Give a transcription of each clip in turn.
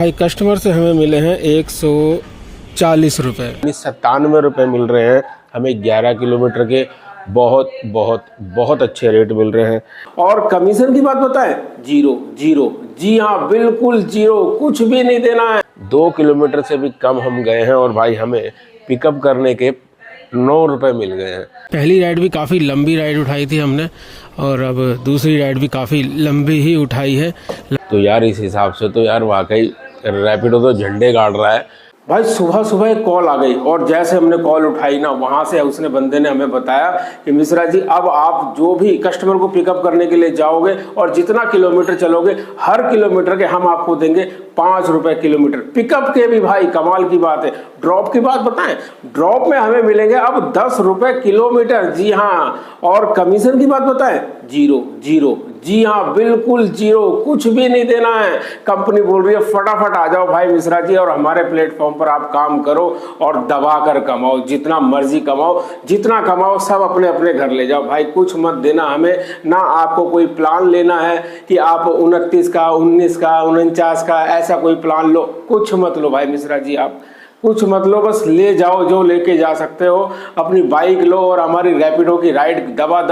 भाई कस्टमर से हमें मिले हैं 140 रुपये, 97 रुपये मिल रहे हैं हमें 11 किलोमीटर के। बहुत बहुत बहुत अच्छे रेट मिल रहे हैं। और कमीशन की बात बताएं, जीरो जीरो, जी हाँ बिल्कुल जीरो, कुछ भी नहीं देना है। 2 किलोमीटर से भी कम हम गए हैं और भाई हमें पिकअप करने के 9 रुपये मिल गए हैं। पहली राइड भी काफ़ी लंबी राइड उठाई थी हमने और अब दूसरी राइड भी काफ़ी लंबी ही उठाई है। तो यार इस हिसाब से तो यार वाकई रैपिडो तो झंडे गाड़ रहा है। भाई सुबह सुबह एक कॉल आ गई और जैसे हमने कॉल उठाई ना, वहाँ से उसने बंदे ने हमें बताया कि मिश्रा जी अब आप जो भी कस्टमर को पिकअप करने के लिए जाओगे और जितना किलोमीटर चलोगे हर किलोमीटर के हम आपको देंगे 5 रुपए किलोमीटर। पिकअप के भी भाई कमाल की बात है। ड्रॉप की बात बताएं, ड्रॉप में हमें मिलेंगे अब 10 रुपए किलोमीटर, जी हाँ। और कमीशन की बात बताएं, जीरो जीरो, जी हाँ बिल्कुल जीरो, कुछ भी नहीं देना है। कंपनी बोल रही है फटाफट आ जाओ भाई मिश्रा जी और हमारे प्लेटफॉर्म पर आप काम करो और दबा कर कमाओ, जितना मर्जी कमाओ, जितना कमाओ सब अपने अपने घर ले जाओ। भाई कुछ मत देना हमें, ना आपको कोई प्लान लेना है कि आप 29 का 19 का 49 का ऐसा कोई प्लान लो, कुछ मत लो भाई मिश्रा जी, आप कुछ मत लो, बस ले जाओ जो लेके जा सकते हो। अपनी बाइक लो और हमारी रैपिडो की राइड दबा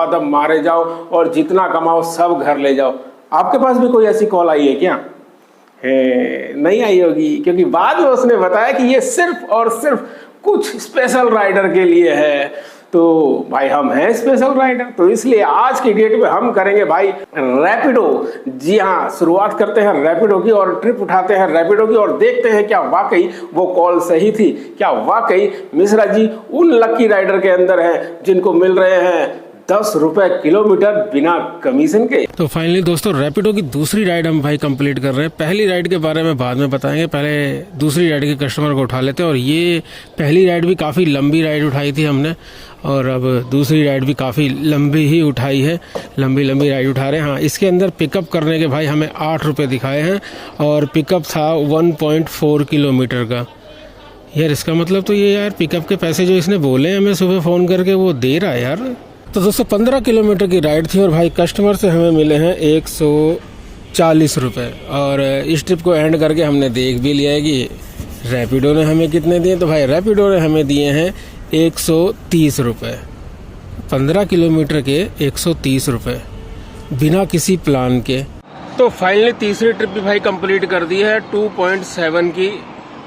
दब मारे जाओ और जितना कमाओ सब घर ले जाओ। आपके पास भी कोई ऐसी कॉल आई है क्या? नहीं आई होगी, क्योंकि बाद में उसने बताया कि ये सिर्फ और सिर्फ कुछ स्पेशल राइडर के लिए है। तो भाई हम हैं स्पेशल राइडर, तो इसलिए आज की डेट में हम करेंगे भाई रैपिडो। जी हाँ, शुरुआत करते हैं रैपिडो की और ट्रिप उठाते हैं रैपिडो की और देखते हैं क्या वाकई वो कॉल सही थी, क्या वाकई मिश्रा जी उन लकी राइडर के अंदर हैं जिनको मिल रहे हैं 10 रुपए किलोमीटर बिना कमीशन के। तो फाइनली दोस्तों रैपिडो की दूसरी राइड हम भाई कंप्लीट कर रहे हैं। पहली राइड के बारे में बाद में बताएंगे, पहले दूसरी राइड के कस्टमर को उठा लेते हैं। और ये पहली राइड भी काफ़ी लंबी राइड उठाई थी हमने और अब दूसरी राइड भी काफ़ी लंबी ही उठाई है, लंबी राइड उठा रहे हैं। हाँ, इसके अंदर पिकअप करने के भाई हमें 8 रुपये दिखाए हैं और पिकअप था 1.4 किलोमीटर का। यार इसका मतलब तो ये यार पिकअप के पैसे जो इसने बोले हमें सुबह फ़ोन करके वो दे रहा है यार। तो दोस्तों 15 किलोमीटर की राइड थी और भाई कस्टमर से हमें मिले हैं 140 रुपये। और इस ट्रिप को एंड करके हमने देख भी लिया है कि रैपिडो ने हमें कितने दिए। तो भाई रैपिडो ने हमें दिए हैं 130 रुपये, 15 किलोमीटर के 130 रुपये बिना किसी प्लान के। तो फाइनली तीसरी ट्रिप भी भाई कंप्लीट कर दी है 2.7 की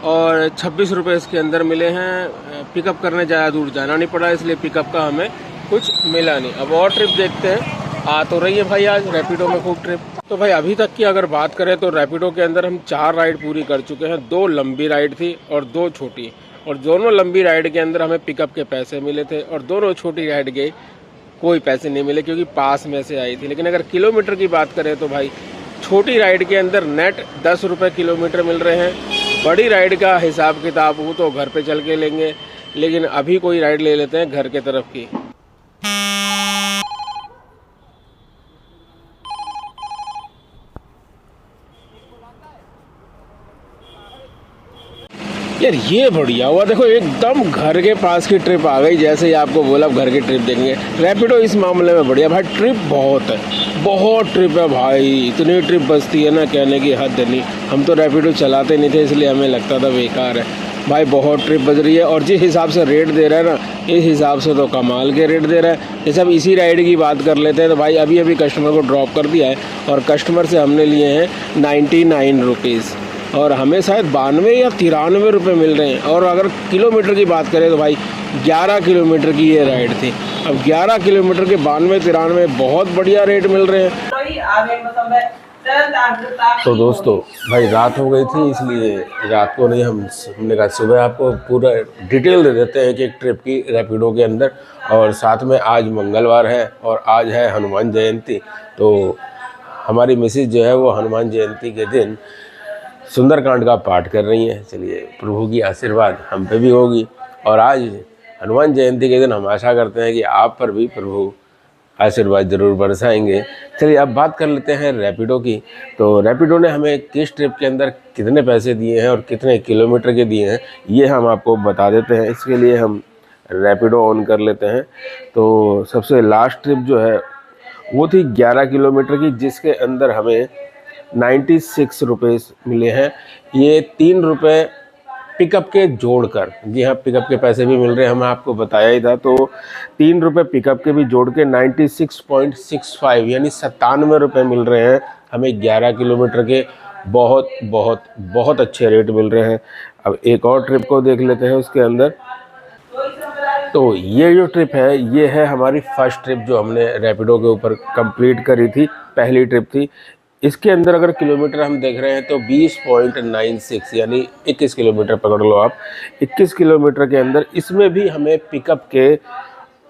और 26 रुपये इसके अंदर मिले हैं। पिकअप करने ज़्यादा दूर जाना नहीं पड़ा, इसलिए पिकअप का हमें कुछ मिला नहीं। अब और ट्रिप देखते हैं, आ तो रही है भाई आज रैपिडो में खूब ट्रिप। तो भाई अभी तक की अगर बात करें तो रैपिडो के अंदर हम 4 राइड पूरी कर चुके हैं। 2 लंबी राइड थी और 2 छोटी, और दोनों लंबी राइड के अंदर हमें पिकअप के पैसे मिले थे और दोनों छोटी राइड के कोई पैसे नहीं मिले क्योंकि पास में से आई थी। लेकिन अगर किलोमीटर की बात करें तो भाई छोटी राइड के अंदर नेट 10 रुपये किलोमीटर मिल रहे हैं। बड़ी राइड का हिसाब किताब वो तो घर पे चल के लेंगे, लेकिन अभी कोई राइड ले लेते हैं घर के तरफ की। यार ये बढ़िया हुआ, देखो एकदम घर के पास की ट्रिप आ गई। जैसे ही आपको बोला घर की ट्रिप देंगे, रैपिडो इस मामले में बढ़िया भाई। ट्रिप बहुत है, बहुत ट्रिप है भाई, इतनी ट्रिप बचती है ना कहने की हद नहीं। हम तो रैपिडो चलाते नहीं थे इसलिए हमें लगता था बेकार है भाई। बहुत ट्रिप बज रही है और जिस हिसाब से रेट दे रहा है ना, इस हिसाब से तो कमाल के रेट दे रहा है। जैसे अब इसी राइड की बात कर लेते हैं तो भाई अभी अभी कस्टमर को ड्रॉप कर दिया है और कस्टमर से हमने लिए हैं 99 रुपीज़ और हमें शायद 92 या 93 रुपये मिल रहे हैं। और अगर किलोमीटर की बात करें तो भाई 11 किलोमीटर की ये राइड थी। अब 11 किलोमीटर के 92-93 बहुत बढ़िया रेट मिल रहे हैं। तो दोस्तों भाई रात हो गई थी इसलिए रात को नहीं, हमने कहा सुबह आपको पूरा डिटेल दे देते हैं कि एक ट्रिप की रैपिडो के अंदर। और साथ में आज मंगलवार है और आज है हनुमान जयंती। तो हमारी मिसेज जो है वो हनुमान जयंती के दिन सुंदरकांड का पाठ कर रही हैं। चलिए प्रभु की आशीर्वाद हम पे भी होगी और आज हनुमान जयंती के दिन हम आशा करते हैं कि आप पर भी प्रभु आशीर्वाद ज़रूर बरसाएंगे। चलिए अब बात कर लेते हैं रैपिडो की। तो रैपिडो ने हमें किस ट्रिप के अंदर कितने पैसे दिए हैं और कितने किलोमीटर के दिए हैं ये हम आपको बता देते हैं। इसके लिए हम रैपिडो ऑन कर लेते हैं। तो सबसे लास्ट ट्रिप जो है वो थी 11 किलोमीटर की, जिसके अंदर हमें 96 रुपये मिले हैं। ये 3 रुपये पिकअप के जोड़कर, जी हाँ पिकअप के पैसे भी मिल रहे हैं, हमें आपको बताया ही था। तो 3 रुपये पिकअप के भी जोड़ के 96.65 यानी 97 रुपये मिल रहे हैं हमें 11 किलोमीटर के। बहुत बहुत बहुत अच्छे रेट मिल रहे हैं। अब एक और ट्रिप को देख लेते हैं उसके अंदर। तो ये जो ट्रिप है ये है हमारी फर्स्ट ट्रिप जो हमने रैपिडो के ऊपर कंप्लीट करी थी, पहली ट्रिप थी। इसके अंदर अगर किलोमीटर हम देख रहे हैं तो 20.96 यानी 21 किलोमीटर पकड़ लो आप। 21 किलोमीटर के अंदर इसमें भी हमें पिकअप के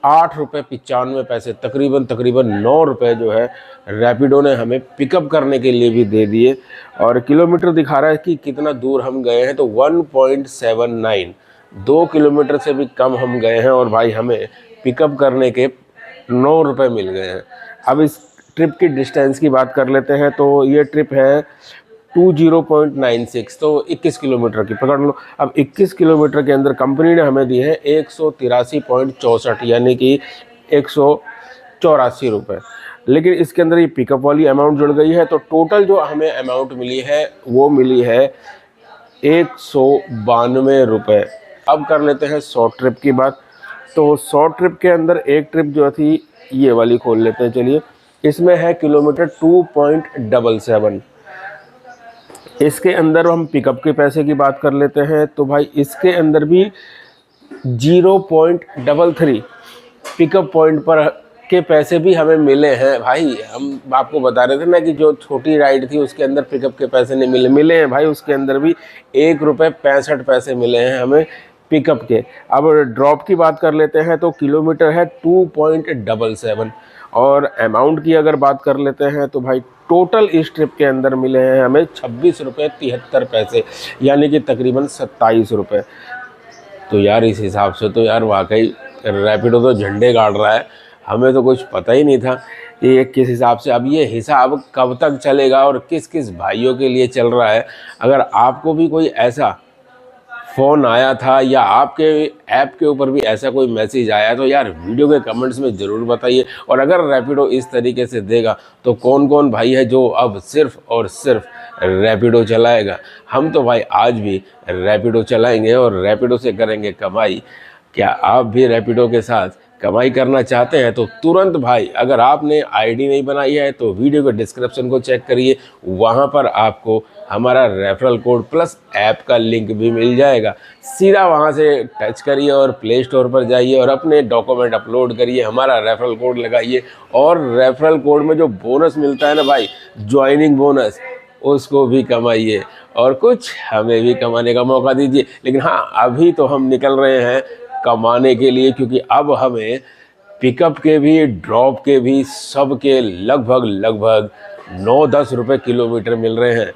8 रुपये 95 पैसे, तकरीबन 9 रुपये जो है रैपिडो ने हमें पिकअप करने के लिए भी दे दिए। और किलोमीटर दिखा रहा है कि कितना दूर हम गए हैं, तो 1.79, 2 किलोमीटर से भी कम हम गए हैं और भाई हमें पिकअप करने के 9 रुपये मिल गए हैं। अब इस ट्रिप की डिस्टेंस की बात कर लेते हैं। तो ये ट्रिप है 20.96, तो 21 किलोमीटर की पकड़ लो। अब 21 किलोमीटर के अंदर कंपनी ने हमें दी है 183.64 यानी कि 184 रुपये। लेकिन इसके अंदर ये पिकअप वाली अमाउंट जुड़ गई है, तो टोटल जो हमें अमाउंट मिली है वो मिली है 192 रुपये। अब कर लेते हैं शॉर्ट ट्रिप की बात। तो शॉर्ट ट्रिप के अंदर एक ट्रिप जो थी ये वाली खोल लेते हैं, चलिए। इसमें है किलोमीटर 2.77। इसके अंदर हम पिकअप के पैसे की बात कर लेते हैं। तो भाई इसके अंदर भी 0.33 पिकअप पॉइंट पर के पैसे भी हमें मिले हैं। भाई हम आपको बता रहे थे ना कि जो छोटी राइड थी उसके अंदर पिकअप के पैसे नहीं मिले हैं भाई, उसके अंदर भी 1 रुपये 65 पैसे मिले हैं हमें पिकअप के। अब ड्रॉप की बात कर लेते हैं। तो किलोमीटर है 2.77 और अमाउंट की अगर बात कर लेते हैं तो भाई टोटल इस ट्रिप के अंदर मिले हैं हमें 26 रुपये 73 पैसे यानी कि तकरीबन 27 रुपये। तो यार इस हिसाब से तो यार वाकई रैपिडो तो झंडे गाड़ रहा है। हमें तो कुछ पता ही नहीं था ये किस हिसाब से, अब ये हिसाब कब तक चलेगा और किस किस भाइयों के लिए चल रहा है। अगर आपको भी कोई ऐसा फ़ोन आया था या आपके ऐप के ऊपर भी ऐसा कोई मैसेज आया तो यार वीडियो के कमेंट्स में ज़रूर बताइए। और अगर रैपिडो इस तरीके से देगा तो कौन कौन भाई है जो अब सिर्फ़ और सिर्फ रैपिडो चलाएगा। हम तो भाई आज भी रैपिडो चलाएंगे और रैपिडो से करेंगे कमाई। क्या आप भी रैपिडो के साथ कमाई करना चाहते हैं तो तुरंत भाई, अगर आपने आईडी नहीं बनाई है तो वीडियो के डिस्क्रिप्शन को चेक करिए, वहां पर आपको हमारा रेफरल कोड प्लस ऐप का लिंक भी मिल जाएगा। सीधा वहां से टच करिए और प्ले स्टोर पर जाइए और अपने डॉक्यूमेंट अपलोड करिए, हमारा रेफरल कोड लगाइए और रेफरल कोड में जो बोनस मिलता है ना भाई, ज्वाइनिंग बोनस, उसको भी कमाइए और कुछ हमें भी कमाने का मौका दीजिए। लेकिन हाँ, अभी तो हम निकल रहे हैं कमाने के लिए, क्योंकि अब हमें पिकअप के भी ड्रॉप के भी सब के लगभग 9-10 रुपये किलोमीटर मिल रहे हैं।